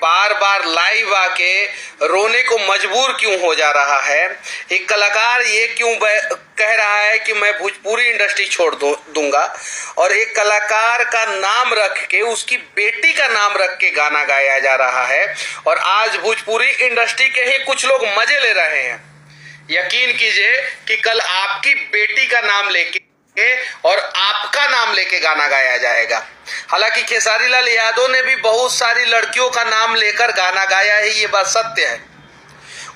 बार बार live आके रोने को मजबूर क्यों हो जा रहा है? एक कलाकार ये क्यों कह रहा है कि मैं भोजपुरी इंडस्ट्री छोड़ दूंगा, और एक कलाकार का नाम रख के, उसकी बेटी का नाम रख के गाना गाया जा रहा है, और आज भोजपुरी इंडस्ट्री के ही कुछ लोग मजे ले रहे हैं। यकीन कीजिए कि कल आपकी बेटी का नाम लेके और आपका नाम लेके गाना गाया जाएगा। हालांकि खेसारी लाल यादव ने भी बहुत सारी लड़कियों का नाम लेकर गाना गाया है, ये बात सत्य है।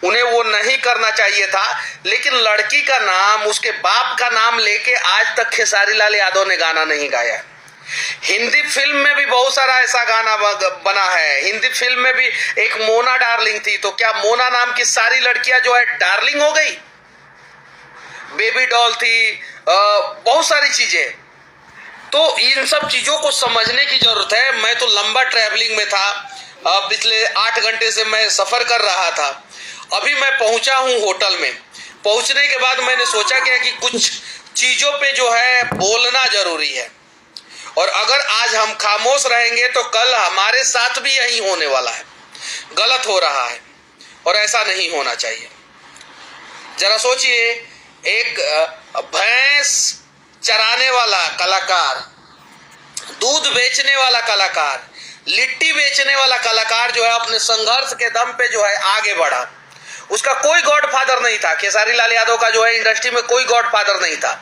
उन्हें वो नहीं करना चाहिए था, लेकिन लड़की का नाम, उसके बाप का नाम लेके आज तक खेसारी लाल यादव ने गाना नहीं गाया। हिंदी फिल्म में भी बहुत सारा ऐसा गाना बना है। हिंदी फिल्म में भी एक मोना डार्लिंग थी, तो क्या मोना नाम की सारी लड़कियां जो है डार्लिंग हो गई? बेबी डॉल थी, बहुत सारी चीजें। तो इन सब चीजों को समझने की जरूरत है। मैं तो लंबा ट्रैवलिंग में था, पिछले 8 घंटे से मैं सफर कर रहा था। अभी मैं पहुंचा हूं होटल में। पहुंचने के बाद मैंने सोचा क्या कि कुछ चीजों पे जो है बोलना जरूरी है, और अगर आज हम खामोश रहेंगे तो कल हमारे साथ भी यही होने वाला है। गलत हो रहा है और ऐसा नहीं होना चाहिए। जरा सोचिए, एक भैंस चराने वाला कलाकार, दूध बेचने वाला कलाकार, लिट्टी बेचने वाला कलाकार जो है अपने संघर्ष के दम पे जो है आगे बढ़ा। उसका कोई गॉडफादर नहीं था। खेसारी लाल यादव का जो है इंडस्ट्री में कोई गॉडफादर नहीं था।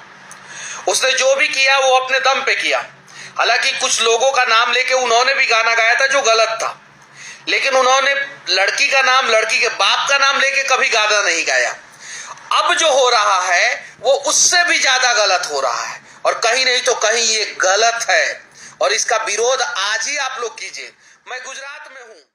उसने जो भी किया वो अपने दम पे किया। हालांकि कुछ लोगों का नाम लेके उन्होंने भी गाना गाया था जो गलत था, लेकिन उन्होंने लड़की का नाम, लड़की के बाप का नाम लेके कभी गाना नहीं गाया। अब जो हो रहा है वो उससे भी ज्यादा गलत हो रहा है, और कहीं नहीं तो कहीं ये गलत है, और इसका विरोध आज ही आप लोग कीजिए। मैं गुजरात में हूं।